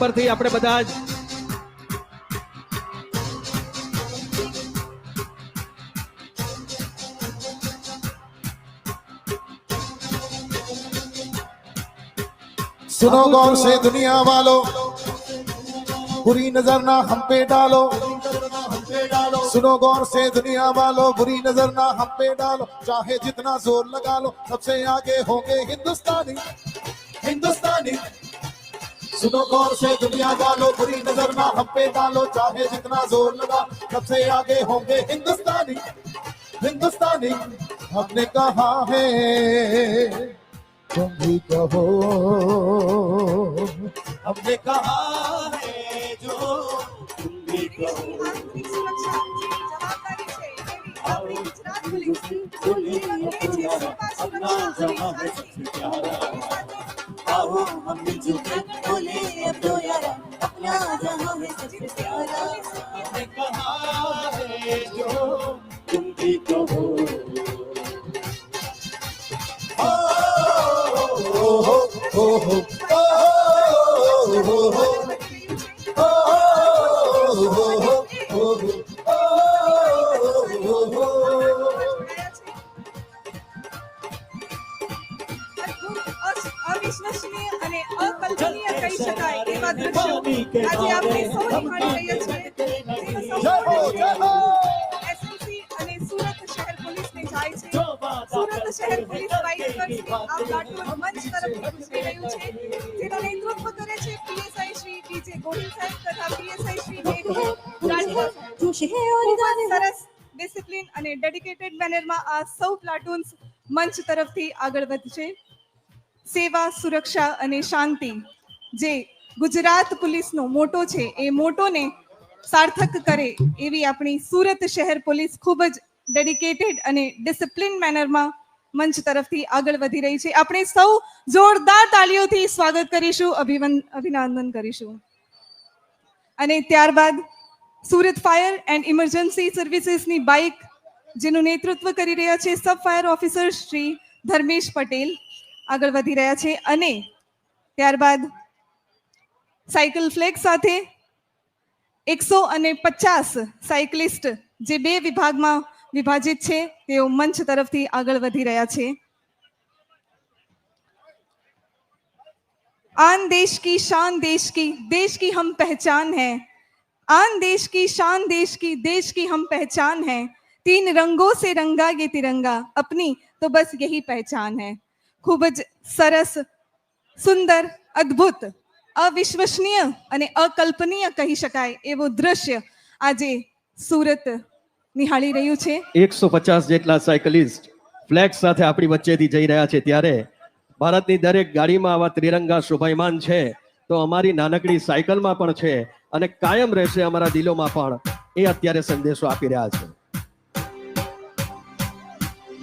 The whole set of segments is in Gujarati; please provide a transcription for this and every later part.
પરથી આપણે બધા જ सुनो गौर से दुनिया वालों, बुरी नजर ना हम पे डालो। सुनो गौर से दुनिया वालों, बुरी नजर ना हम पे डालो। चाहे जितना जोर लगा लो, सबसे आगे होंगे हिंदुस्तानी हिंदुस्तानी। सुनो गौर से दुनिया वालों, बुरी नजर ना हम पे डालो। चाहे जितना जोर लगा, सबसे आगे होंगे हिंदुस्तानी हिंदुस्तानी। हमने कहा है तुम भी कहो, हमने कहा है जो तुम भी कहो। अपना जहां है सबसे प्यारा, आओ हम मिलजुल के बोले अब तो यारा, अपना जहां है सबसे प्यारा। हमने कहा है जो तुम भी कहो। અવિશ્વસનીય અને અકલ્પનીય કહી શકાય એવા દ્રશ્યો આજે આપણે સૌ નિહાળી રહ્યા છીએ, જેમાં સૌ એસએમસી અને સુરત શહેર પોલીસને જાય છે. સુરત શહેર પોલીસ વાઇસ વર્ષથી આ પ્લાટૂન મંચ તરફ ગુજરી રહ્યું છે, જેનું નેતૃત્વ કરે છે પીએસઆઈ શ્રી ડીજે ગોહિલ સાહેબ તથા પીએસઆઈ શ્રી મેઘુ રાઠોડ. સરસ ડિસિપ્લિન અને ડેડિકેટેડ મેનરમાં આ સૌ પ્લાટૂન્સ મંચ તરફથી આગળ વધશે. સેવા, સુરક્ષા અને શાંતિ જે ગુજરાત પોલીસનો મોટો છે, એ મોટોને સાર્થક કરે એવી આપણી સુરત શહેર પોલીસ ખૂબ જ ડેડિકેટેડ અને ડિસિપ્લિન મેનરમાં મંચ તરફથી આગળ વધી રહી છે. આપણે સૌ જોરદાર તાળીઓથી સ્વાગત કરીશું, અભિનંદન કરીશું. અને ત્યારબાદ સુરત ફાયર એન્ડ ઇમરજન્સી સર્વિસીસની બાઇક જેનું નેતૃત્વ કરી રહ્યા છે sub fire officer Shri Dharmesh Patel, આગળ વધી રહ્યા છે. અને ત્યારબાદ સાયકલ ફ્લેગ સાથે 150 સાયકલિસ્ટ જે બે વિભાગમાં વિભાજિત છે તેઓ મંચ તરફથી આગળ વધી રહ્યા છે. आन देश की शान देश की हम पहचान है, आन देश की शान देश की हम पहचान है, 3 रंगों से रंगा ये तिरंगा, अपनी तो बस यही पहचान है. ખૂબ જ સરસ, સુંદર, અદ્ભુત, અવિશ્વસનીય અને અકલ્પનીય કહી શકાય એવું દ્રશ્ય આજે સુરત નિહાળી રહ્યું છે. 150 જેટલા સાયકલિસ્ટ ફ્લેગ સાથે આપણી વચ્ચેથી જઈ રહ્યા છે, ત્યારે ભારતની દરેક ગાડીમાં આવા ત્રિરંગા શોભાયમાન છે, તો અમારી નાનકડી સાયકલમાં પણ છે અને કાયમ રહેશે અમારા દિલોમાં પણ. એ અત્યારે સંદેશો આપી રહ્યા છે.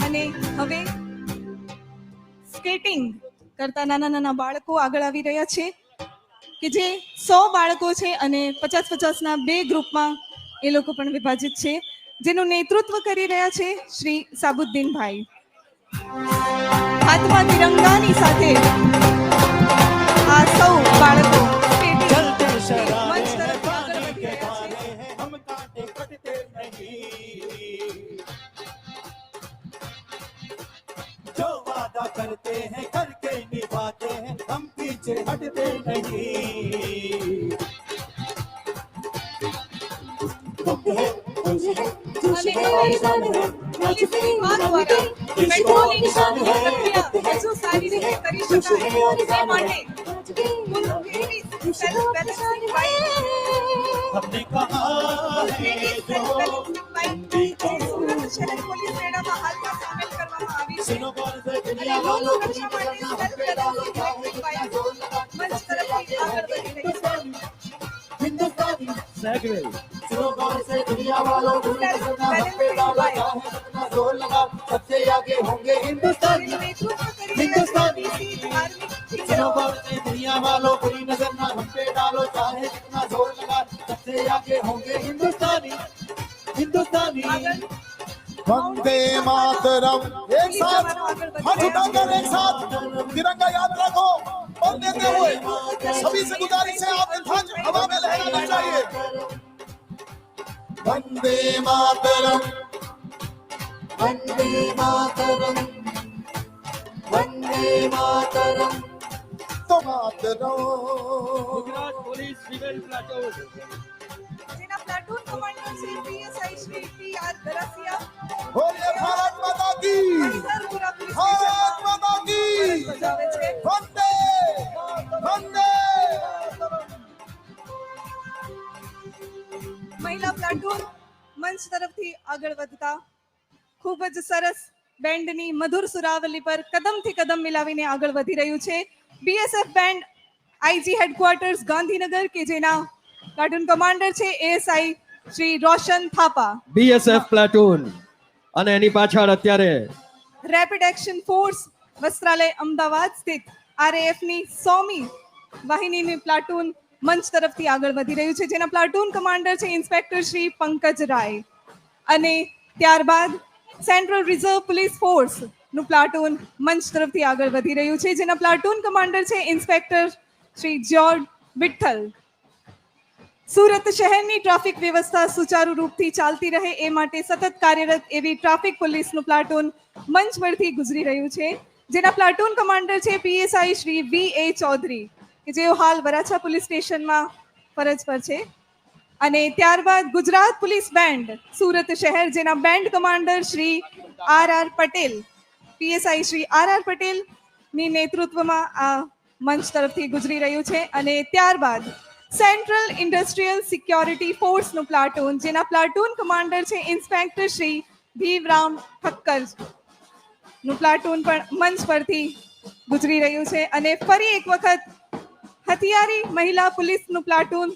અને હવે સ્કેટિંગ કરતા નાના નાના બાળકો આગળ આવી રહ્યા છે કે જે 100 બાળકો છે અને 50-50ના 2 ગ્રુપમાં એ લોકો પણ વિભાજિત છે, જેનું નેતૃત્વ કરી રહ્યા છે શ્રી સાબુદ્દીનભાઈ. હાથમાં તિરંગાની સાથે આ સૌ બાળકો મંચ તરફ આગળ વધી રહ્યા છે. जो वादा करते हैं करके निभाते हैं, हम पीछे हटते नहीं. हमने कहा है जो શહેર પોલીસ મેળામાં હાલમાં સામેલ કરવામાં આવી છે. सुनो गौर से दुनिया અને वालों, સુરક્ષા માટે મંચ તરફથી આગળ વધી રહી છે. हिंदुस्तानी सेगवेल. सुनो गौर से दुनिया वालों, बुरी नजर ना हम पे डालो. चाहे जितना जोर लगा, सबसे आगे होंगे हिंदुस्तानी हिंदुस्तानी. सुनो गौर से दुनिया वालों, बुरी नजर ना हम पे डालो. चाहे जितना जोर लगा, सबसे आगे होंगे हिंदुस्तानी हिंदुस्तानी. वंदे मातरम एक साथ हाथ उठाकर एक साथ तिरंगा याद रखो और देते हुए सभी से गुजारिश है आपके ध्वज हवा में लहराना चाहिए वंदे मातरम वंदे मातरम वंदे मातरम तो मातरम ગુજરાત પોલીસ ફિમેલ પ્લાટૂન જેના પ્લાટૂન કમાન્ડર છે પીએસઆઈ શ્રી પીઆર ગરાસિયા बोलिए भारत माता की હરિહરપુરા પોલીસ भारत माता की બજાવે છે. वंदे वंदे મહિલા પ્લાટૂન મંચ તરફથી આગળ વધતા ખૂબ જ સરસ બેન્ડની મધુર સુરાવલી પર કદમથી કદમ મિલાવીને આગળ વધી રહ્યું છે BSF band IG headquarters Gandhinagar કે જેના પ્લાટૂન કમાન્ડર છે એએસઆઈ શ્રી રોશન થાપા. બીએસએફ પ્લાટૂન અને એની પાછળ અત્યારે રેપિડ એક્શન ફોર્સ વસ્ત્રાલય અમદાવાદ સ્થિત આરએએફની 100મી વાહિનીની પ્લાટૂન મંચ તરફથી આગળ વધી રહ્યું છે જેના પ્લાટૂન કમાન્ડર છે ઇન્સ્પેક્ટર શ્રી પંકજ રાય અને ત્યારબાદ સેન્ટ્રલ રિઝર્વ પોલીસ ફોર્સનું પ્લાટૂન મંચ તરફથી આગળ વધી રહ્યું છે જેના પ્લાટૂન કમાન્ડર છે ઇન્સ્પેક્ટર શ્રી જ્યોર્જ વિઠ્ઠલ. સુરત શહેરની ટ્રાફિક વ્યવસ્થા સુચારુ રૂપથી ચાલતી રહે એ માટે સતત કાર્યરત એવી ટ્રાફિક પોલીસનું પ્લાટૂન મંચ પરથી ગુજરી રહ્યું છે જેના પ્લાટૂન કમાન્ડર છે પીએસઆઈ શ્રી વી.એ. ચૌધરી કે જેઓ હાલ વરાછા પોલીસ સ્ટેશનમાં ફરજ પર છે અને ત્યારબાદ ગુજરાત પોલીસ બેન્ડ સુરત શહેર જેના band commander Shri RR. Patel PSI Shri RR. પટેલની નેતૃત્વમાં આ મંચ તરફથી ગુજરી રહ્યું છે અને ત્યારબાદ સેન્ટ્રલ ઇન્ડસ્ટ્રીયલ સિક્યોરિટી ફોર્સનું પ્લાટૂન જેના પ્લાટૂન કમાન્ડર છે ઇન્સ્પેક્ટર શ્રી ભીવરામ ઠક્કર નું પ્લાટૂન પણ મંચ પરથી ગુજરી રહ્યું છે અને ફરી એક વખત હથિયારી મહિલા પોલીસનું પ્લાટૂન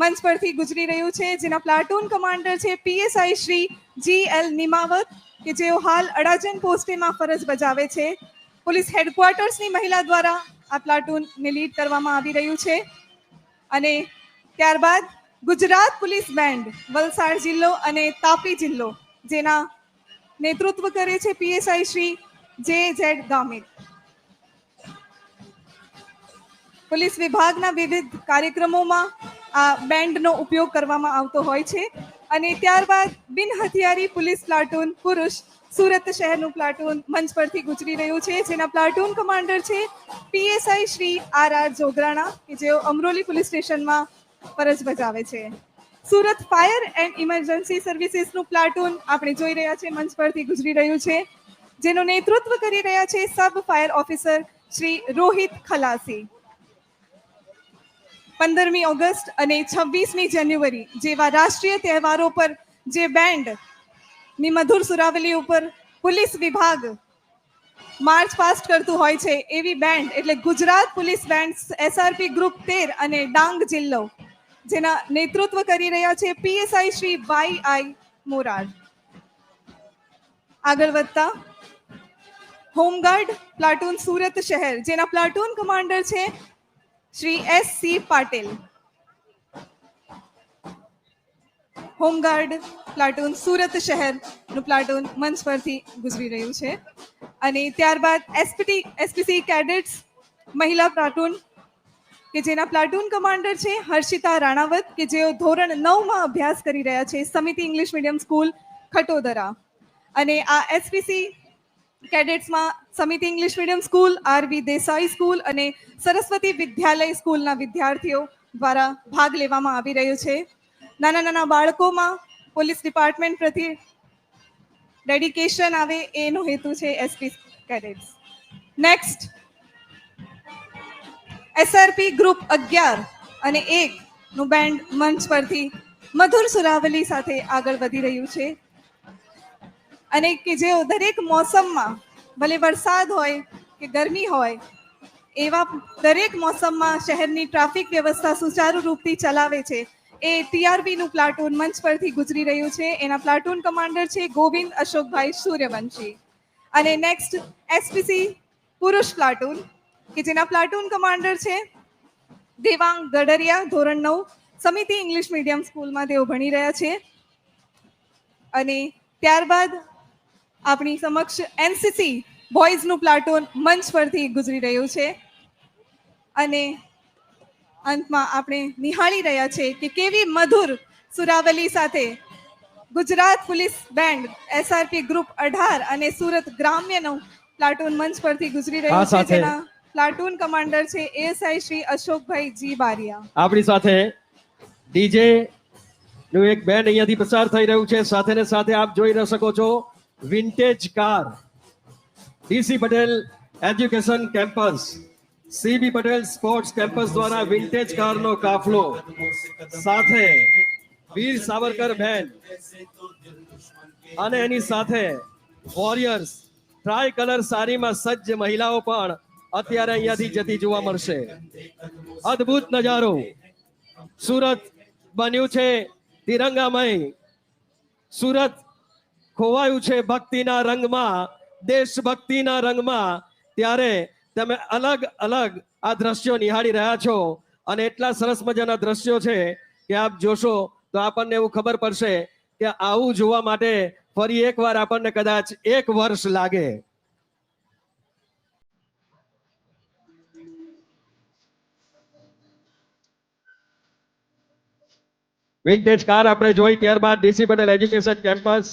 મંચ પરથી ગુજરી રહ્યું છે જેના પ્લાટૂન કમાન્ડર છે પીએસઆઈ શ્રી જી.એલ. નિમાવત કે જેઓ હાલ અડાજણ પોસ્ટેમાં ફરજ બજાવે છે. પોલીસ હેડક્વાર્ટર્સની મહિલા દ્વારા આ પ્લાટૂનને લીડ કરવામાં આવી રહ્યું છે અને ત્યારબાદ ગુજરાત પોલીસ બેન્ડ વલસાડ જિલ્લો અને તાપી જિલ્લો જેના નેતૃત્વ કરે છે પીએસઆઈ શ્રી જે.ઝેડ. ગામિત. પોલીસ વિભાગના વિવિધ કાર્યક્રમોમાં આ બેન્ડનો ઉપયોગ કરવામાં આવતો હોય છે અને ત્યારબાદ બિન હથિયારી પોલીસ પ્લાટૂન પુરુષ સુરત શહેરનું પ્લાટૂન મંચ પરથી ગુજરી રહ્યું છે જેના પ્લાટૂન કમાન્ડર છે પીએસઆઈ શ્રી આર.આર. જોગરાણા કે જેઓ અમરોલી પોલીસ સ્ટેશનમાં ફરજ બજાવે છે. સુરત ફાયર એન્ડ ઇમરજન્સી સર્વિસીસનું પ્લાટૂન આપણે જોઈ રહ્યા છે મંચ પરથી ગુજરી રહ્યું છે જેનું નેતૃત્વ કરી રહ્યા છે sub fire officer Shri Rohit Khalasi. 15મી ઓગસ્ટ અને 26મી જાન્યુઆરી જેવા રાષ્ટ્રીય તહેવારો પર જે બેન્ડની મધુર સુરાવલી ઉપર પોલીસ વિભાગ માર્ચ પાસ્ટ કરતું હોય છે એવી બેન્ડ એટલે Gujarat police band SRP group 13 અને ડાંગ જિલ્લો જેના નેતૃત્વ કરી રહ્યા છે પીએસઆઈ શ્રી વાય.આઈ. મોરાર. આગળ વધતા હોમગાર્ડ પ્લાટૂન સુરત શહેર જેના પ્લાટૂન કમાન્ડર છે શ્રી એસ.સી. પાટીલ. હોમગાર્ડ પ્લાટૂન સુરત શહેરનું પ્લાટૂન મંચ પરથી ગુજરી રહ્યું છે અને ત્યારબાદ એસપીસી કેડેટ્સ મહિલા પ્લાટૂન કે જેના પ્લાટૂન કમાન્ડર છે હર્ષિતા રાણાવત કે જેઓ ધોરણ 9માં અભ્યાસ કરી રહ્યા છે સમિતિ ઇંગ્લિશ મીડિયમ સ્કૂલ ખટોદરા અને આ એસપીસી કેડેટ્સમાં Samiti English medium school RV. Desai school અને સરસ્વતી વિદ્યાલય સ્કૂલના વિદ્યાર્થીઓ દ્વારા ભાગ લેવામાં આવી રહ્યો છે. નાના નાના બાળકોમાં પોલીસ ડિપાર્ટમેન્ટ પ્રત્યે ડેડિકેશન આવે એનો હેતુ છે SP cadets. Next SRP group 11 અને 1 નું બેન્ડ મંચ પરથી મધુર સુરાવલી સાથે આગળ વધી રહ્યું છે અને કે જેઓ દરેક મોસમમાં ભલે વરસાદ હોય કે ગરમી હોય એવા દરેક મોસમમાં શહેરની ટ્રાફિક વ્યવસ્થા સુચારુ રૂપથી ચલાવે છે એ ટીઆરબીનું પ્લાટૂન મંચ પરથી ગુજરી રહ્યું છે. એના પ્લાટૂન કમાન્ડર છે ગોવિંદ અશોકભાઈ સૂર્યવંશી અને નેક્સ્ટ એસપીસી પુરુષ પ્લાટૂન કે જેના પ્લાટૂન કમાન્ડર છે દેવાંગ ગડરિયા ધોરણ 9 સમિતિ ઇંગ્લિશ મીડિયમ સ્કૂલમાં તેઓ ભણી રહ્યા છે અને ત્યારબાદ આપણી સમક્ષ એનસીસી બોયઝનું પ્લાટૂન મંચ પરથી ગુજરી રહ્યું છે અને અંતમાં આપણે નિહાળી રહ્યા છે કે કેવી મધુર સુરાવલી સાથે Gujarat police band SRP group 18 અને સુરત ગ્રામ્યનું પ્લાટૂન મંચ પરથી ગુજરી રહ્યું આ છે સાથે જેના પ્લાટૂન કમાન્ડર છે એએસઆઈ શ્રી અશોકભાઈ જી બારિયા. આપણી સાથે ડીજે નું એક બેન્ડ અહીંયાથી પસાર થઈ રહ્યું છે. સાથે ને સાથે આપ જોઈ શકો છો vintage car DC Patel education campus CB Patel sports campus દ્વારા વિન્ટેજ કારનો કાફલો સાથે વીર સાવરકર બેન્ડ અને એની સાથે વોરિયર્સ ટ્રાય કલર સાડીમાં સજ્જ મહિલાઓ પણ અત્યારે અહીંયાથી જતી જોવા મળશે. અદ્ભુત નજારો. સુરત બન્યું છે તિરંગામય. સુરત ખોવાયું છે ભક્તિના રંગમાં, દેશભક્તિના રંગમાં. ત્યારે તમે અલગ અલગ આ દ્રશ્યો નિહાળી રહ્યા છો અને એટલા સરસ મજાના દ્રશ્યો છે કે આપ જોશો તો આપણને એવું ખબર પડશે કે આવું જોવા માટે ફરી એકવાર આપણને કદાચ 1 વર્ષ લાગે. વિન્ટેજ કાર આપણે જોઈ, ત્યારબાદ ડીસી પટેલ એજ્યુકેશન કેમ્પસ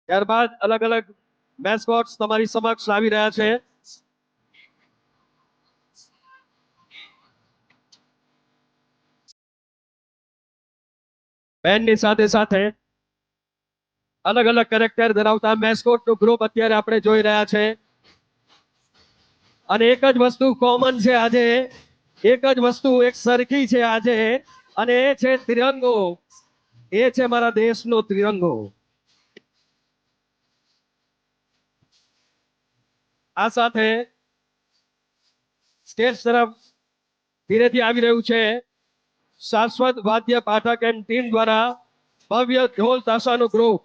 ત્યારબાદ અલગ અલગ મેસ્કોટ્સ તમારી સમક્ષ આવી રહ્યા છે. બેન્ડની સાથે સાથે અલગ અલગ કેરેક્ટર ધરાવતા મેસ્કોટનું ગ્રુપ અત્યારે આપણે જોઈ રહ્યા છે અને એક જ વસ્તુ કોમન છે આજે, એક જ વસ્તુ એક સરખી છે આજે અને એ છે તિરંગો. એ છે મારા દેશનો તિરંગો. આ સાથે સ્ટેજ તરફ ધીરેથી આવી રહ્યું છે શાશ્વત વાદ્ય પાઠક એન્ડ ટીમ દ્વારા ભવ્ય ઢોલ તાશાનું ગ્રુપ,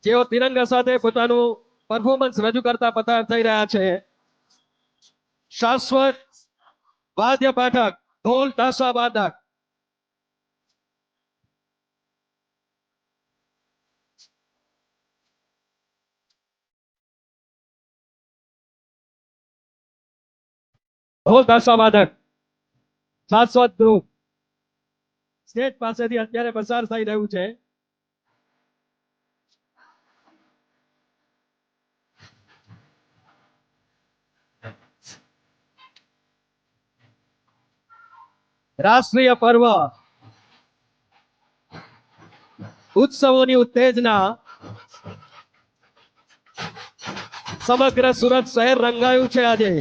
જેઓ તિરંગા સાથે પોતાનું પરફોર્મન્સ રજૂ કરતા પસાર થઈ રહ્યા છે. શાશ્વત વાદ્ય પાઠક, ઢોલ તાશા વાદક. ઢોલ તાશા વાદક શાશ્વત ગ્રુપ સ્ટેજ પાસેથી અત્યારે પસાર થઈ રહ્યું છે. રાષ્ટ્રીય પર્વ, ઉત્સવોની ઉત્તેજના, સમગ્ર સુરત શહેર રંગાયું છે આજે.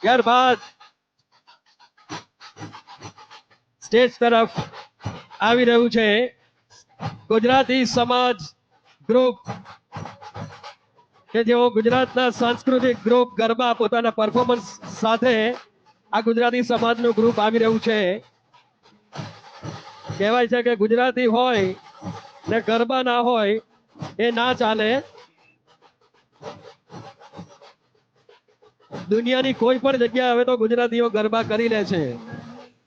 ત્યારબાદ સ્ટેજ તરફ આવી રહ્યું છે ગુજરાતી સમાજ ગ્રુપ કે જેઓ ગુજરાતના સાંસ્કૃતિક ગ્રુપ ગરબા પોતાના પરફોર્મન્સ સાથે આ ગુજરાતી સમાજનું ગ્રુપ આવી રહ્યું છે. કહેવાય છે કે ગુજરાતી હોય ને ગરબા ના હોય એ ના ચાલે. દુનિયાની કોઈ પણ જગ્યાએ હવે તો ગુજરાતીઓ ગરબા કરી લે છે,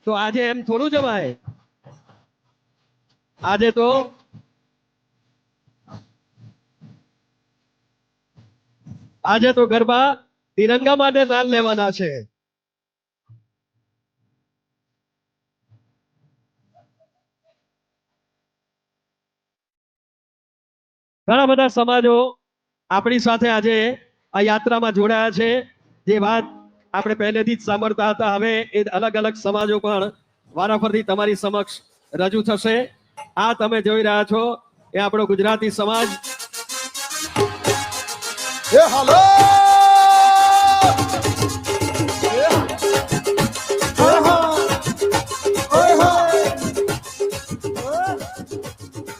તો આજે એમ થોડું જવાય. આજે તો ગરબા તિરંગા માટે તાલ લેવાના છે. ઘણા બધા સમાજો આપણી સાથે આજે આ યાત્રામાં જોડાયા છે. જે વાત આપણે પહેલેથી જ સાંભળતા હતા, હવે એ અલગ અલગ સમાજો પણ વારાફરતી તમારી સમક્ષ રજૂ થશે. આ તમે જોઈ રહ્યા છો એ આપણો ગુજરાતી સમાજ. એ હાલો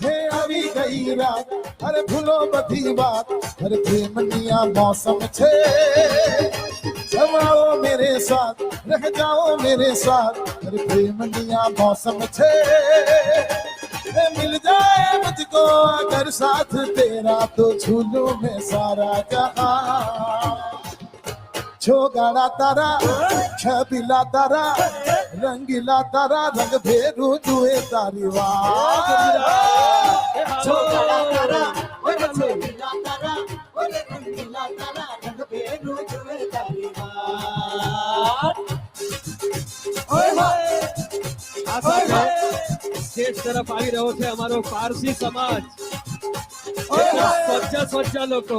હે આવી ગઈ રાત, અરે ભૂલો બધી વાત, અરે પ્રેમનિયા મૌસમ છે. જમાઓ મેરે સાથ, રહ જાઓ મેરે સાથ, અરે પ્રેમનિયા મૌસમ છે. मिल जाए मुझको अगर साथ तेरा तो झूलूं मैं सारा जहां छोगाड़ा तारा छबिला तारा रंगीला तारा रंग भेरू दुए तारी वाह छोगाड़ा तारा ओरे छबिला तारा ओरे रंगीला तारा रंग भेरू दुए तारी वाह ઓય હોય આ સાથે સ્ટેજ તરફ આવી રહ્યો છે અમારો પારસી સમાજ સ્વચ્છ લોકો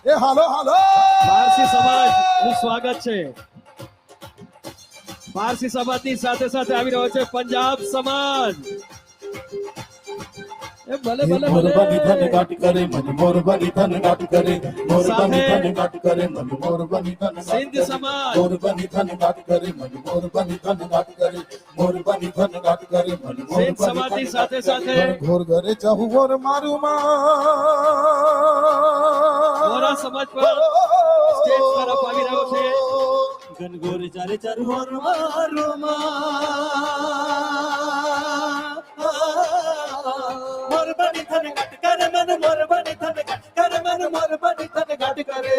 એ હાલો હાલો પારસી સમાજ નું સ્વાગત છે પારસી સમાજની સાથે સાથે આવી રહ્યો છે પંજાબ સમાજ એ ભલે ભલે મોરબની ધન ભલે ગાટ કરે મન મોરબની ધન ગાટ કરે મોરબની ધન ગાટ કરે મન મોરબની ધન સિંધ સમાજ મોરબની ધન ગાટ કરે મન મોરબની ધન ગાટ કરે મોરબની ધન ગાટ કરે મન સિંધ સમાજની સાથે સાથે ઘોર ઘરે જહુ ઓર મારું વોરા સમાજ પણ સ્ટેજ તરફ આવી રહ્યો છે ગનગોર ચારે ચારુ હોર મારો મોરબની થન ઘટ કરે મન મોરબની થન ઘટ કરે મન મોરબની થન ઘટ કરે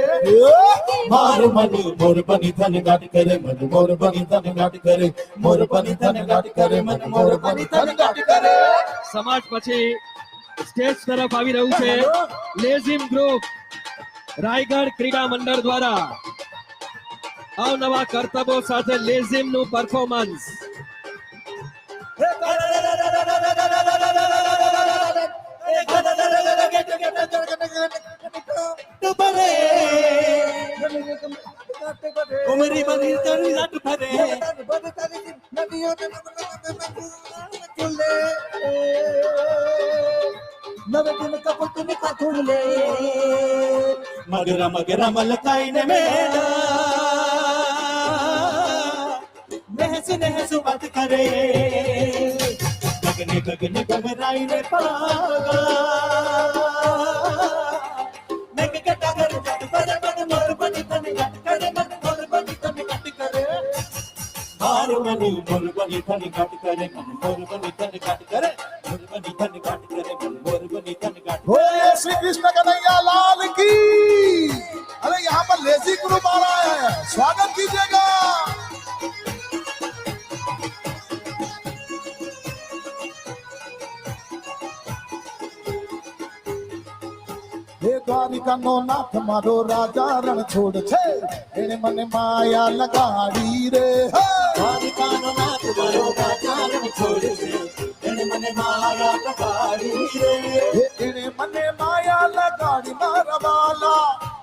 મારું મન મોરબની ધન ગાટ કરે મન મોરબની ધન ગાટ કરે મોરબની ધન ગાટ કરે મન મોરબની ધન ગાટ કરે સમાજ પછી સ્ટેજ તરફ આવી રહ્યું છે લેઝિમ ગ્રુપ રાયગઢ ક્રીડા મંડળ દ્વારા અવનવા કરતબો સાથે લેઝિમ નું પરફોર્મન્સ ઉમરી બની તરી લાટ ફરે મગરા મગરા મલકાઈને મેળા નહેસ નહેસ વાત કરે ગગને ગગને ગમરાઈને પાગા મેં કટા કર જટ પર મન મોર બની તને ઘટ કરે મન મોર બની તને ઘટ કરે મારું મન મોર બની તને ઘટ કરે મન મોર બની તને ઘટ કરે મોર બની તને ઘટ કરે મન મોર બની તને ઘટ बोलिए श्री कृष्ण कन्हैया लाल की अरे यहाँ पर लेजी ग्रुप आ रहा है स्वागत कीजिएगा हे द्वारिका नो नाथ मारो राजा रण छोड़ छे एने मने माया लगाड़ी रे દ્વારિકાનો નાથ મારો રાજાને છોડે છે એને મને માયા લગાડી રે हे एने मने माया लगाड़ी मारा वाला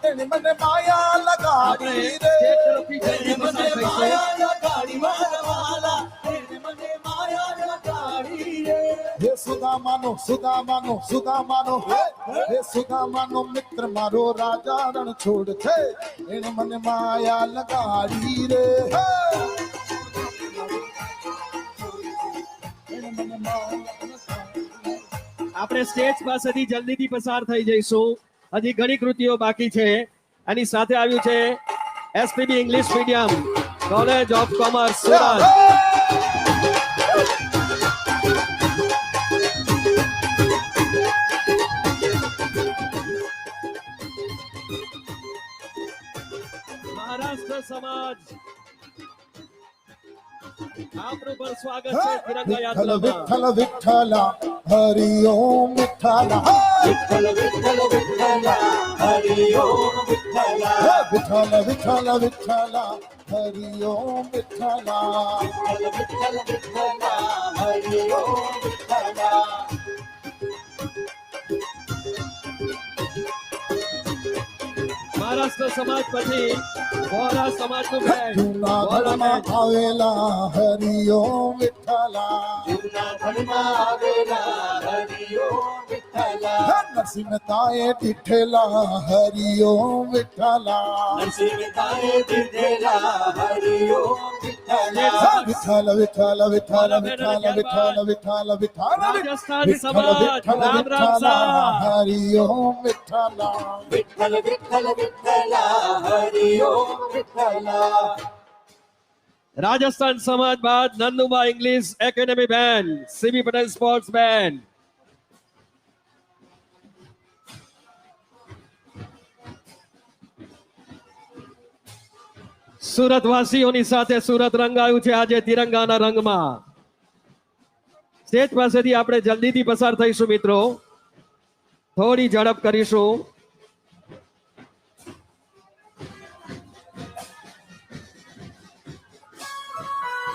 एने मने माया लगाड़ी रे સ્ટેજ તરફથી એને જલ્દી મને પસાર થઈ છે માયા લગાડી મારા વાલા એને મને માયા લગાડી રે हे सुदामानो सुदामानो सुदामानो हे सुदामानो मित्र मारो राजा रण छोड़ छे एने मने माया लगाड़ी रे આપણે સ્ટેજ પાસેથી જલ્દીથી પસાર થઈ જઈશું હજી ઘણી કૃતિઓ બાકી છે આની સાથે આવ્યું છે SPB English medium college of commerce Surat Maharashtra સમાજ આપનું પણ સ્વાગત છે તિરંગા विठ्ठल યાત્રામાં विठ्ठल विठ्ठल हरि ओम विठ्ठल વિઠ્ઠલ વિઠ્ઠલ વિઠ્ઠલ હરિ ઓમ વિઠ્ઠલ विठ्ठल विठ्ठल विठ्ठल हरि ओम विठ्ठल વિઠ્ઠલ વિઠ્ઠલ વિઠ્ઠલ હરિ ઓમ વિઠ્ઠલ મહારાષ્ટ્ર સમાજ પછી વોરા સમાજનું બેન્ડ જૂનાગઢમાં આવેલા હરિ ઓમ વિઠ્ઠલ જૂનાગઢમાં આવેલા હરિ ઓમ વિઠ્ઠલ નરસિંહ તાએ દીઠેલા હરિ ઓમ વિઠ્ઠલ નરસિંહ તારે દીધેલા હરિ ઓમ વિઠ્ઠલ વિઠ્ઠલ વિઠ્ઠલ વિઠ્ઠલ વિઠ્ઠલ વિઠ્ઠલ વિઠ્ઠલ વિઠ્ઠલ રાજસ્થાન વિઠ્ઠલ સમાજ વિઠ્ઠલ રામ રામ વિઠ્ઠલ સા હરિ ઓમ વિઠ્ઠલ વિઠ્ઠલ વિઠ્ઠલ વિઠ્ઠલ હરિ ઓમ વિઠ્ઠલ રાજસ્થાન સમાજ બાદ Nanduba English academy band, CB Patel sports band. Surat વાસીઓની સાથે સુરત રંગાયું છે આજે તિરંગાના રંગમાં. સ્ટેજ પાસેથી આપણે જલ્દીથી પસાર થઈશું મિત્રો, થોડી ઝડપ કરીશું.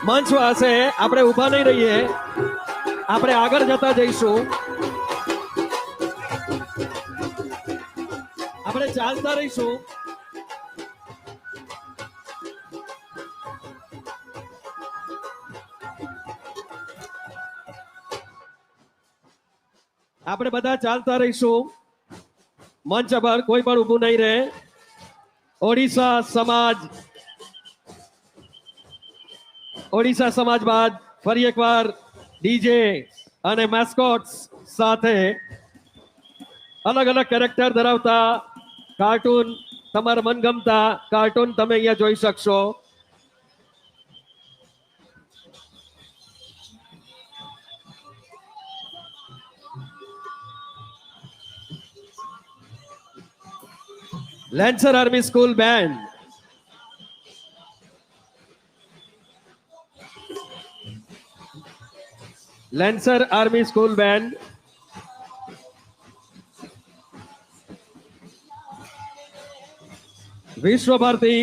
મંચ પાસે આપણે ઊભા નહીં રહીએ, આપણે આગળ જતા જઈશું. આપણે ચાલતા રહીશું. આપણે બધા ચાલતા રહીશું. મંચ પર કોઈ પણ ઊભું નહીં રહે. ઓડિશા સમાજ બાદ ફરી એકવાર ડીજે અને મેસ્કોટ્સ સાથે અલગ અલગ કેરેક્ટર ધરાવતા કાર્ટૂન, તમારા મનગમતા કાર્ટૂન તમે અહીંયા જોઈ શકશો. Lancer army school band, lancer army school band, Vishwa Bharati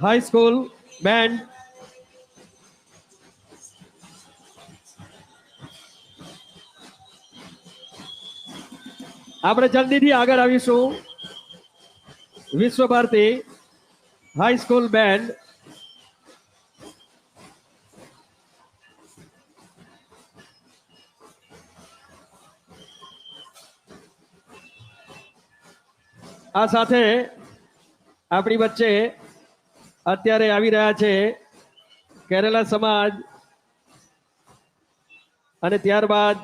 high school band, આપણે જલ્દીથી આગળ આવીશું. વિશ્વ ભારતી હાઈ સ્કૂલ બેન્ડ, આ સાથે આપણી વચ્ચે અત્યારે આવી રહ્યા છે કેરેલા સમાજ અને ત્યારબાદ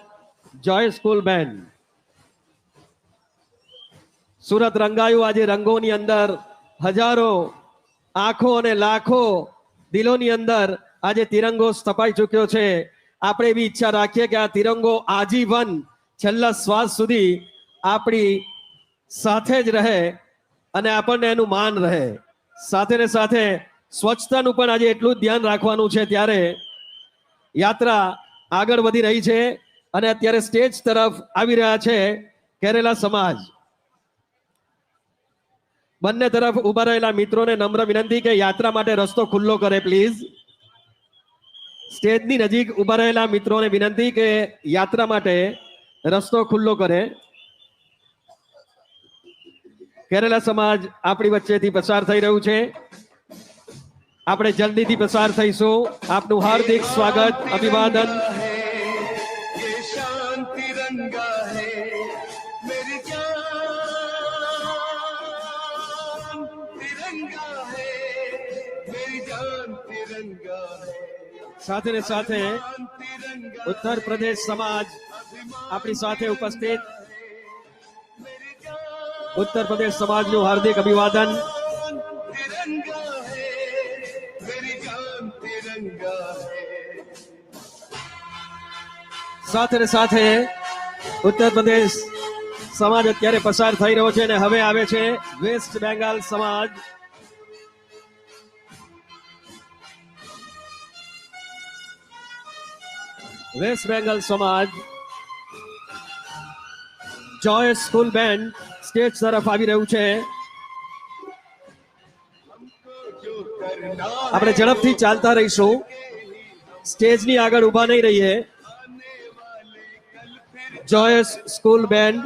જોય સ્કૂલ બેન્ડ. સુરત રંગાયું આજે રંગોની અંદર, હજારો આંખો અને લાખો દિલોની અંદર આજે તિરંગો સ્થપાઈ ચૂક્યો છે. આપણે એવી ઈચ્છા રાખીએ કે આ તિરંગો આજીવન છેલ્લા શ્વાસ સુધી આપણી સાથે જ રહે અને આપણને એનું માન રહે. સાથે ને સાથે સ્વચ્છતાનું પણ આજે એટલું જ ધ્યાન રાખવાનું છે. ત્યારે યાત્રા આગળ વધી રહી છે અને અત્યારે સ્ટેજ તરફ આવી રહ્યા છે કેરેલા સમાજ. બંને તરફ ઉભા રહેલા મિત્રોને નમ્ર વિનંતી કે યાત્રા માટે રસ્તો ખુલ્લો કરે પ્લીઝ. સ્ટેજની નજીક ઉભા રહેલા મિત્રોને વિનંતી કે યાત્રા માટે રસ્તો ખુલ્લો કરે. કેરેલા સમાજ આપણી વચ્ચેથી પસાર થઈ રહ્યું છે. આપણે જલ્દીથી પસાર થઈશું. આપનું હાર્દિક સ્વાગત, અભિવાદન. ये शान तिरंगा है मेरी जान, तिरंगा है मेरी जान, तिरंगा है સાથે ને સાથે तिरंगा ઉત્તર પ્રદેશ સમાજ આપણી સાથે ઉપસ્થિત. ઉત્તર પ્રદેશ સમાજનું હાર્દિક અભિવાદન. तिरंगा है मेरी जान, तिरंगा है સાથે ને સાથે ઉત્તર પ્રદેશ સમાજ અત્યારે પસાર થઈ રહ્યો છે અને હવે આવે છે વેસ્ટ બેંગાલ સમાજ. વેસ્ટ બેંગાલ સમાજ જોય સ્કૂલ બેન્ડ સ્ટેજ તરફ આવી રહ્યું છે. આપણે ઝડપથી ચાલતા રહીશું. સ્ટેજની આગળ ઊભા નહીં રહીએ. જોય સ્કૂલ બેન્ડ,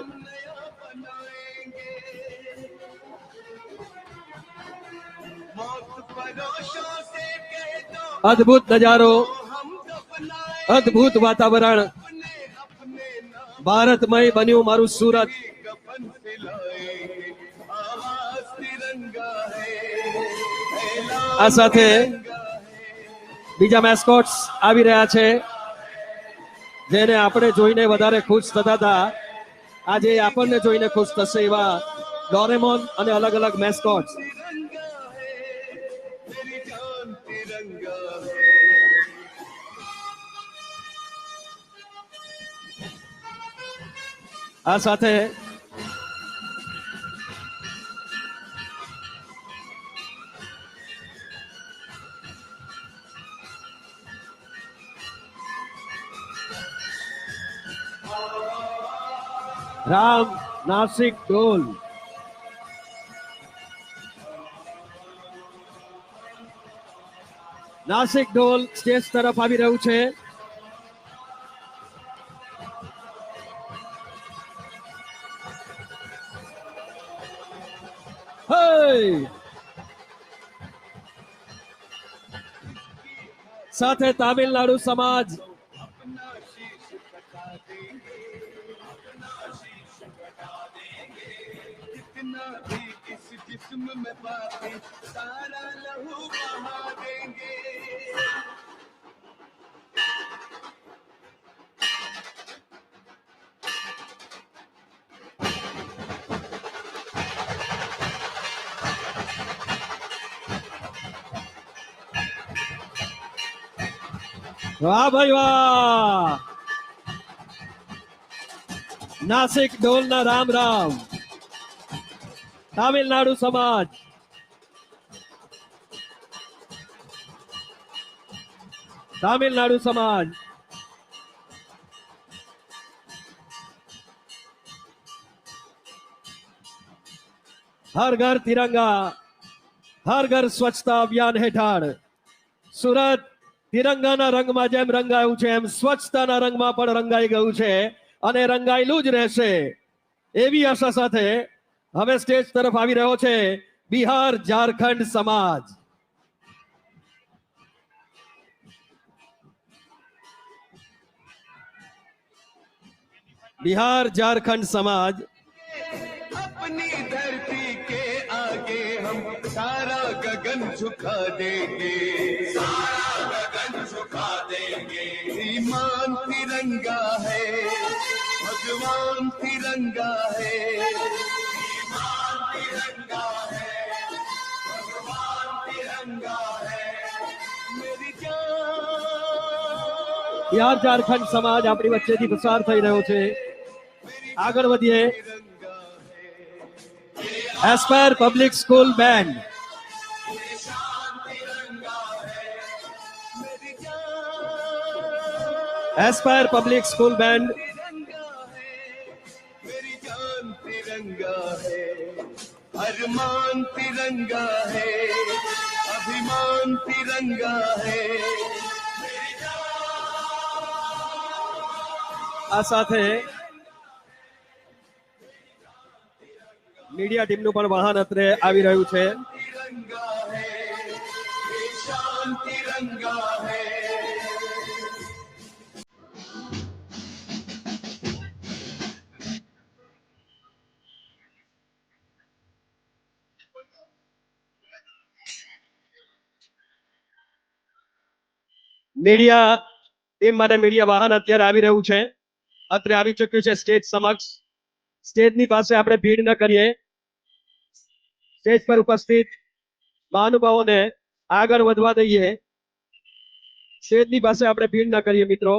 અદ્ભુત નજારો, અદ્ભુત વાતાવરણ, ભારતમય બન્યું મારું સુરત. આ સાથે બીજા મેસ્કોટ્સ આવી રહ્યા છે જેને આપણે જોઈને વધારે ખુશ થતા હતા. આજે આપણને જોઈને ખુશ થશે એવા ડોરેમોન અને અલગ અલગ મેસ્કોટ્સ. तिरंगा है આ સાથે રામ નાસિક ઢોલ નાસિક ઢોલ સ્ટેજ તરફ આવી રહ્યું છે હે! સાથે તામિલનાડુ સમાજ अपना शीश कटा देंगे अपना शीश कटा देंगे जितना भी इस जिस्म में बाकी सारा लहू बहा देंगे વાહ ભાઈ વાહ નાસિક ઢોલના રામ રામ તામિલનાડુ સમાજ તામિલનાડુ સમાજ હર ઘર તિરંગા હર ઘર સ્વચ્છતા અભિયાન હેઠળ સુરત તિરંગાના રંગમાં જેમ રંગાયું છે એમ સ્વચ્છતાના રંગમાં પણ રંગાઈ ગયું છે અને રંગાયેલું જ રહેશે એવી આશા સાથે હવે સ્ટેજ તરફ આવી રહ્યો છે બિહાર ઝારખંડ સમાજ बिहार झारखंड समाज अपनी धरती के आगे हम सारा गगन झुका देंगे सारा गगन झुका देंगे ईमान तिरंगा है भगवान तिरंगा है ईमान तिरंगा है भगवान तिरंगा है मेरी जान बिहार झारखंड समाज આપણી વચ્ચેથી પસાર થઈ રહ્યો છે આગળ વધીએ aspire public school band aspire public school band तिरंगा है मेरी जान तिरंगा है अरमान तिरंगा है अभिमान तिरंगा है આ સાથે મીડિયા ટીમનું પણ વાહન અત્રે આવી રહ્યું છે तिरंगा है ये शान तिरंगा है મીડિયા ટીમ માટે મીડિયા વાહન અત્યારે આવી રહ્યું છે અત્રે આવી ચૂક્યું છે સ્ટેજ સમક્ષ સ્ટેજની પાસે આપણે ભીડ ન કરીએ સ્ટેજ પર ઉપસ્થિત મહાનુભાવોને આગળ વધવા દઈએ સ્ટેજની પાસે આપણે ભીડ ન કરીએ મિત્રો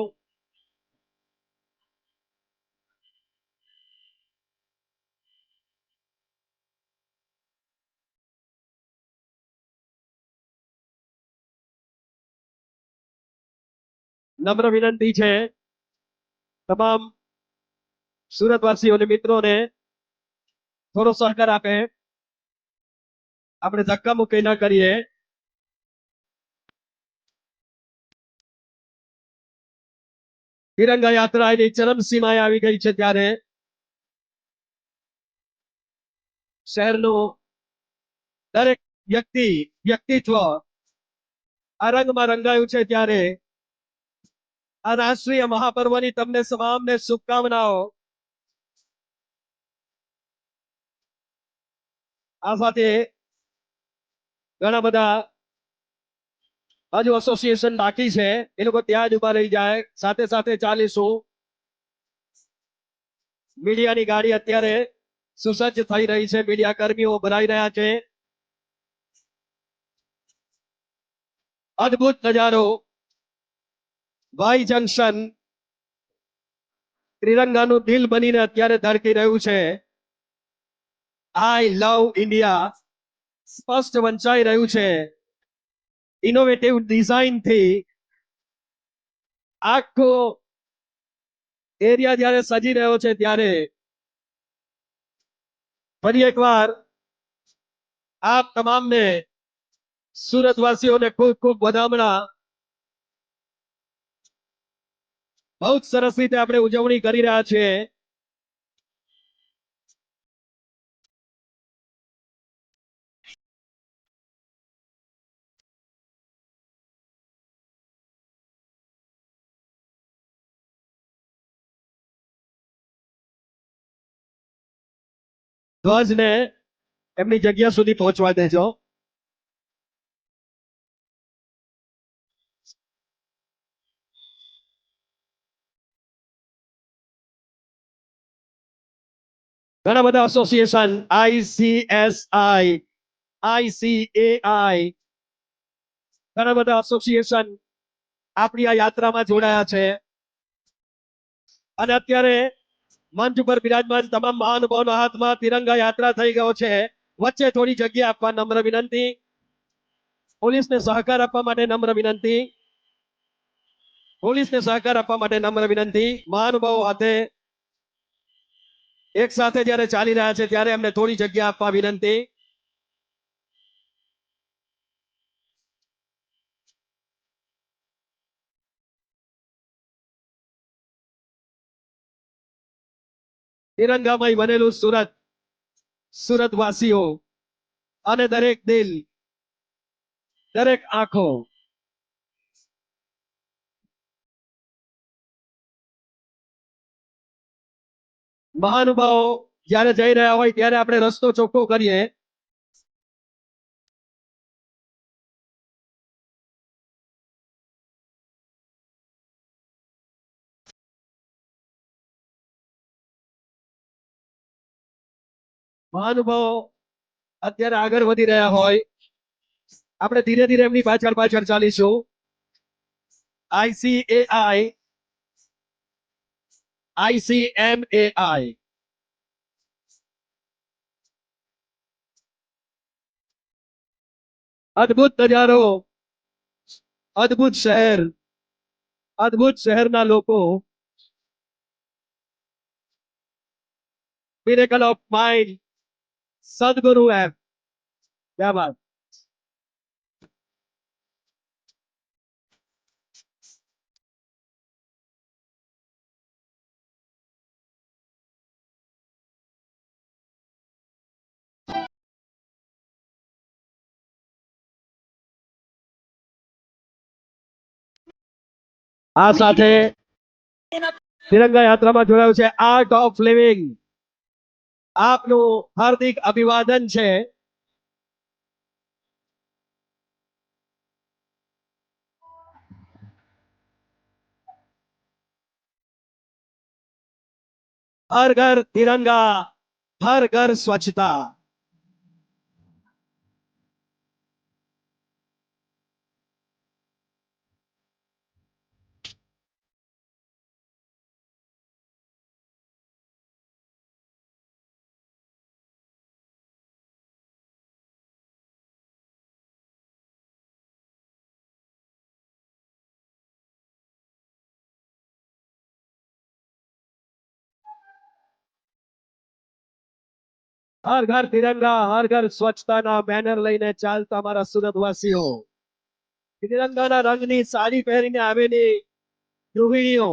નમ્ર વિનંતી છે તમામ સુરતવાસીઓને મિત્રોને થોડો સહકાર આપે આપણે ધક્કા મુક્કી ન કરીએ તિરંગા યાત્રા એની ચરમસીમાએ આવી ગઈ છે ત્યારે શહેરનું દરેક વ્યક્તિત્વ આ રંગમાં રંગાયું છે ત્યારે આ રાષ્ટ્રીય મહાપર્વની તમને તમામને શુભકામનાઓ આ સાથે ઘણા બધા હજુ એસોસિએશન બાકી છે એ લોકો ત્યાં જ ઉભા રહી જાય સાથે સાથે ચાલીશું મીડિયાની ગાડી અત્યારે સુસજ્જ થઈ રહી છે મીડિયા કર્મીઓ ભરાઈ રહ્યા છે અદ્ભુત નજારો વાય જંકશન ત્રિરંગાનું દિલ બનીને અત્યારે ધડકી રહ્યું છે. આઈ લવ ઇન્ડિયા સ્પષ્ટ વંચાઈ રહ્યું છે. ઇનોવેટિવ ડિઝાઇન થી આખો એરિયા જ્યારે સજી રહ્યો છે ત્યારે ફરી એકવાર આપ તમામને સુરતવાસીઓને ખૂબ ખૂબ વધામણા. બહુ જ સરસ રીતે આપણે ઉજવણી કરી રહ્યા છીએ. ધ્વજને એમની જગ્યા સુધી પહોંચવા દેજો. ઘણા બધા એસોસિએશન ICSI, ICAI, ઘણા બધા એસોસિએશન આપણી આ યાત્રામાં જોડાયા છે અને અત્યારે મંચ ઉપર બિરાજમાન તમામ મહાનુભાવોના હાથમાં તિરંગા યાત્રા થઈ ગયો છે. વચ્ચે થોડી જગ્યા આપવા નમ્ર વિનંતી. પોલીસને સહકાર આપવા માટે નમ્ર વિનંતી. પોલીસને સહકાર આપવા માટે નમ્ર વિનંતી. મહાનુભાવો હાથે એક સાથે જ્યારે ચાલી રહ્યા છે ત્યારે એમને થોડી જગ્યા આપવા વિનંતી. તિરંગામય બનેલું સુરત, સુરતવાસીઓ અને દરેક દિલ, દરેક આંખો મહાનુભાવો જ્યારે જઈ રહ્યા હોય ત્યારે આપણે રસ્તો ચોખ્ખો કરીએ. મહાનુભાવો અત્યારે આગળ વધી રહ્યા હોય આપણે ધીરે ધીરે એમની પાછળ પાછળ ચાલીશું. ICAI, ICMAI, અદ્ભુત નજારો, અદ્ભુત શહેર, અદ્ભુત શહેરના લોકો. મિરેકલ ઓફ માઇન્ડ, સદગુરુ એપ. ક્યા બાત. આ સાથે તિરંગા યાત્રામાં જોડાયું છે આર્ટ ઓફ લિવિંગ. આપનું હાર્દિક અભિવાદન છે. હર ઘર તિરંગા, હર ઘર સ્વચ્છતા. હર ઘર તિરંગા, હર ઘર સ્વચ્છતાના બેનર લઈને ચાલતા અમારા સુરતવાસીઓ, તિરંગાના રંગની સાડી પહેરીને આવેલી ગૃહિણીઓ,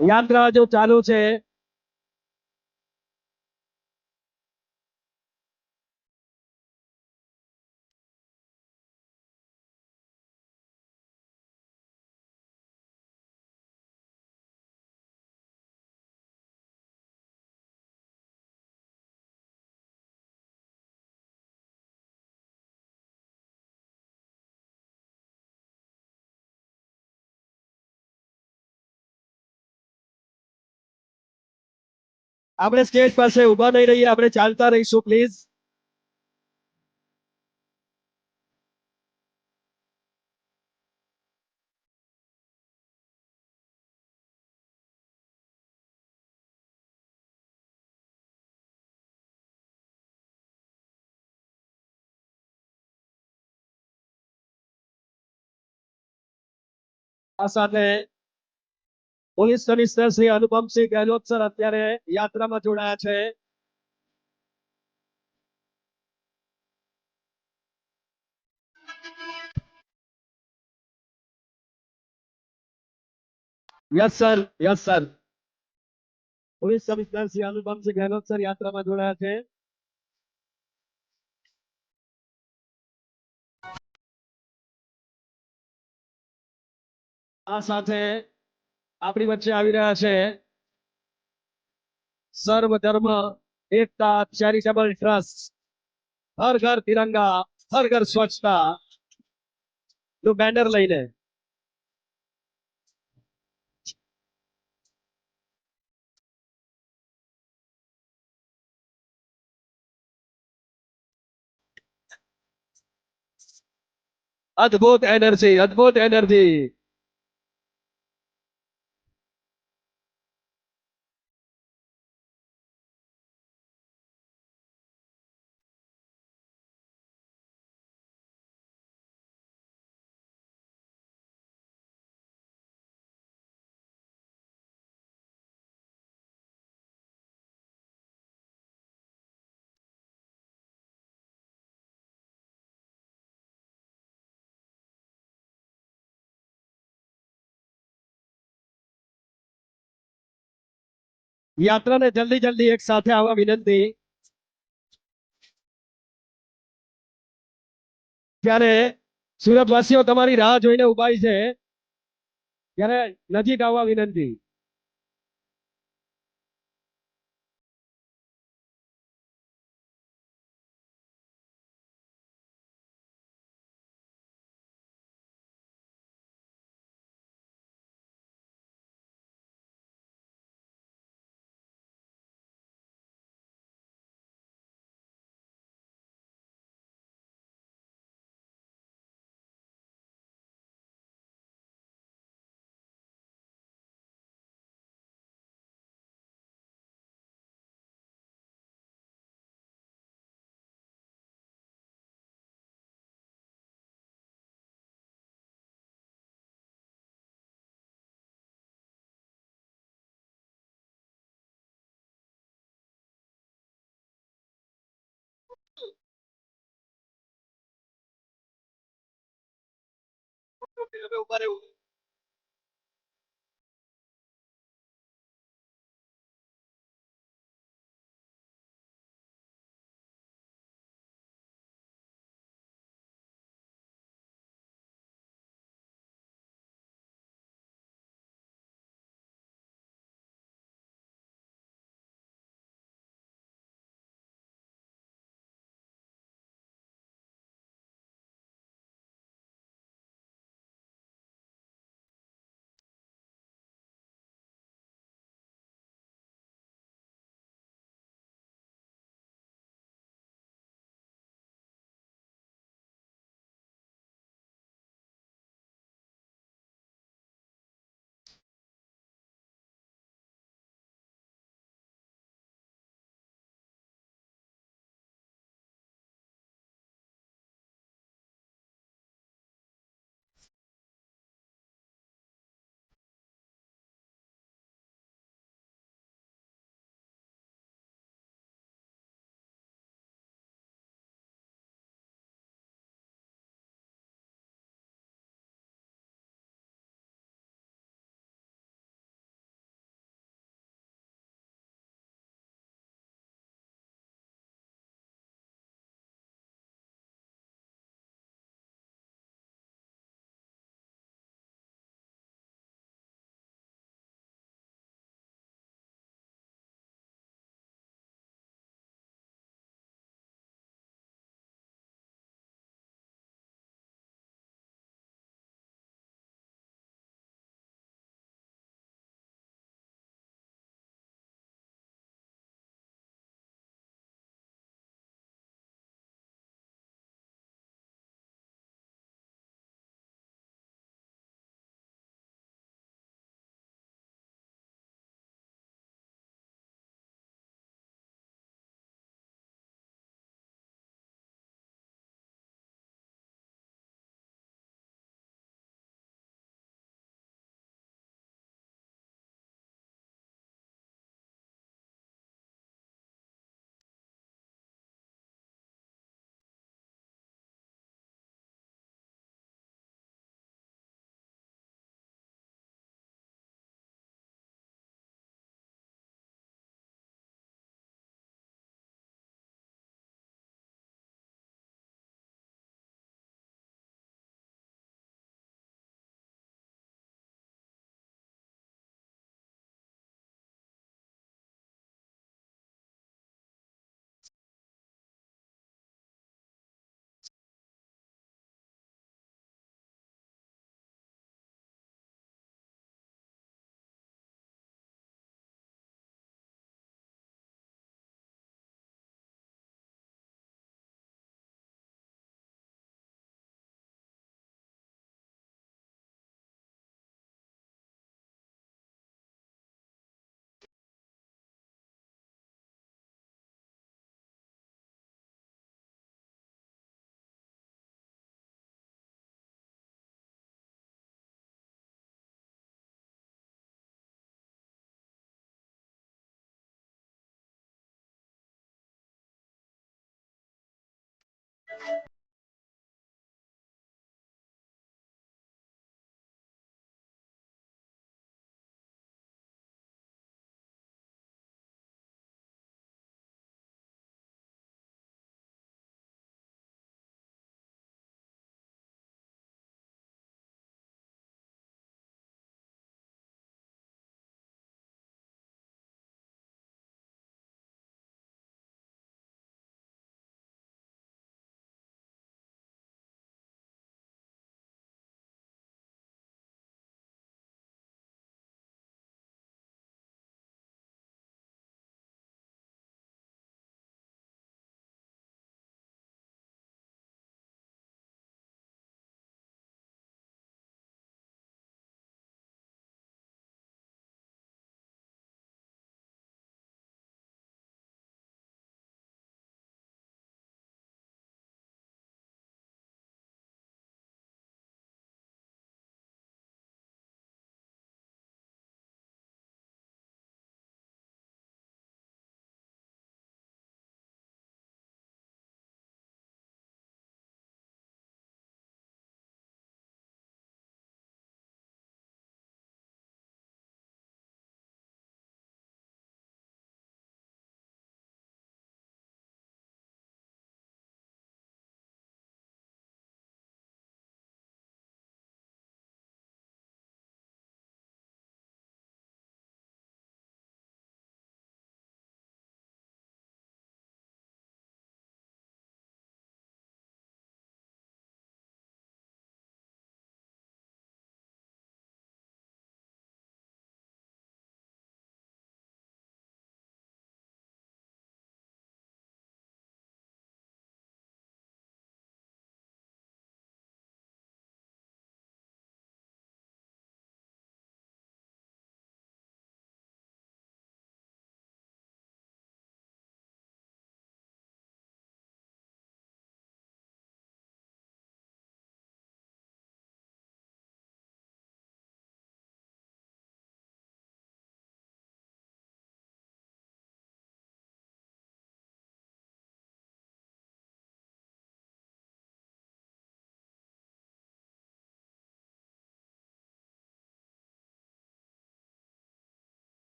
યાત્રા જો ચાલુ છે. આપણે સ્ટેજ પાસે ઊભા નહીં રહીએ, આપણે ચાલતા રહીશું પ્લીઝ. આ સાથે police commissioner Shri Anupamsinh Gehlot sir અત્યારે યાત્રામાં જોડાયા છે. Yes sir, yes sir. Police commissioner Shri Anupamsinh Gehlot sir યાત્રામાં જોડાયા છે. આ સાથે આપણી વચ્ચે આવી રહ્યા છે સર્વ ધર્મ એકતા ચેરિટેબલ ટ્રસ્ટ, હર ઘર તિરંગા હર ઘર સ્વચ્છતા નું બેનર લઈને. અદ્ભુત એનર્જી, અદ્ભુત એનર્જી. યાત્રાને જલ્દી જલ્દી એક સાથે આવવા વિનંતી. ત્યારે સુરતવાસીઓ તમારી રાહ જોઈને ઉભા છે, ત્યારે નજીક આવવા વિનંતી. ઉભા રહેવું.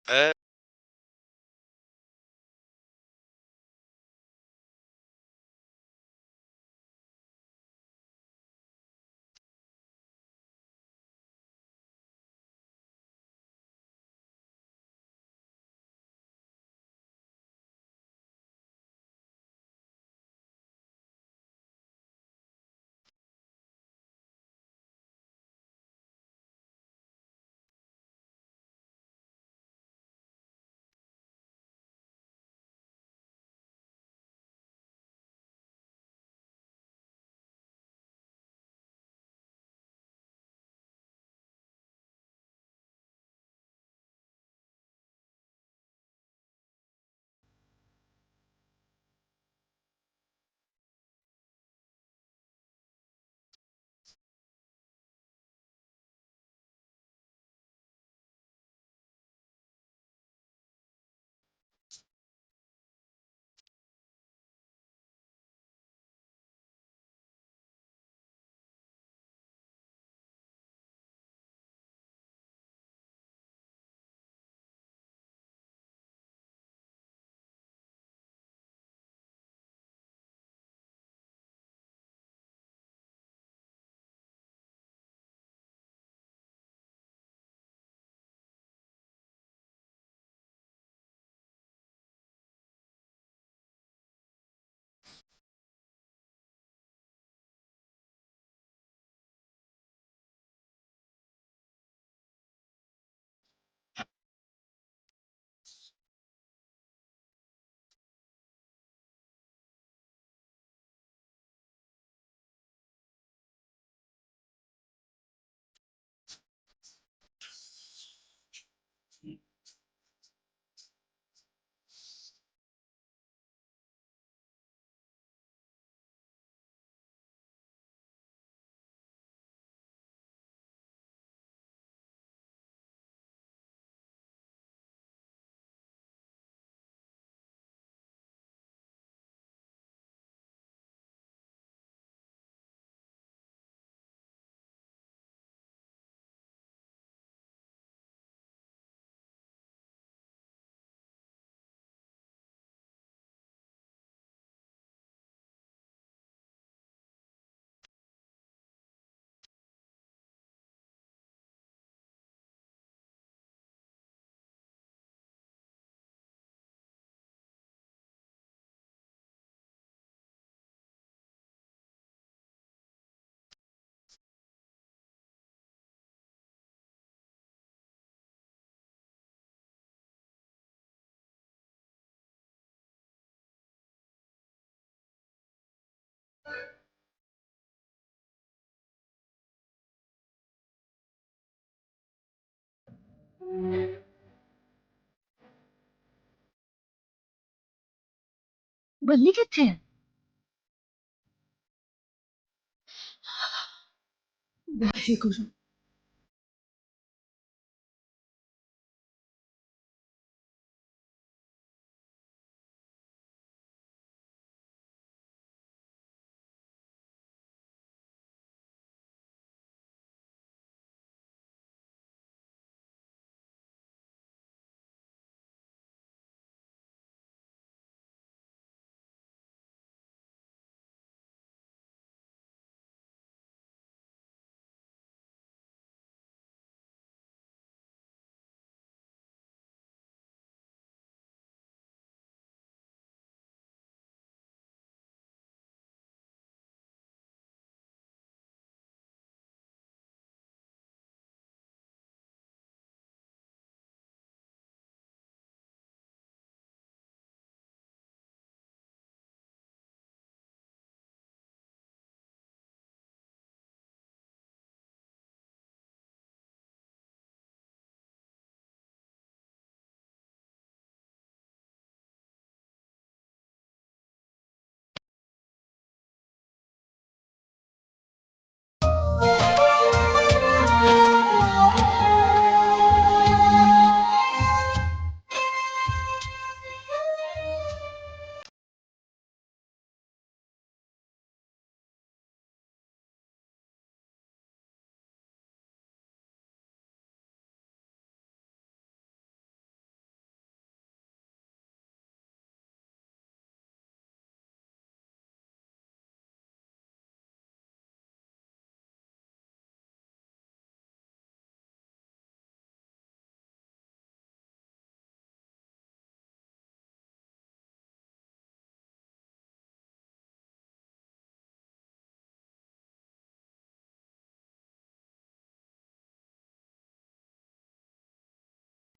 Eh, ਬੱਲੀ ਕਿੱਥੇ ਹੈ? ਵਾਹਿਗੁਰੂ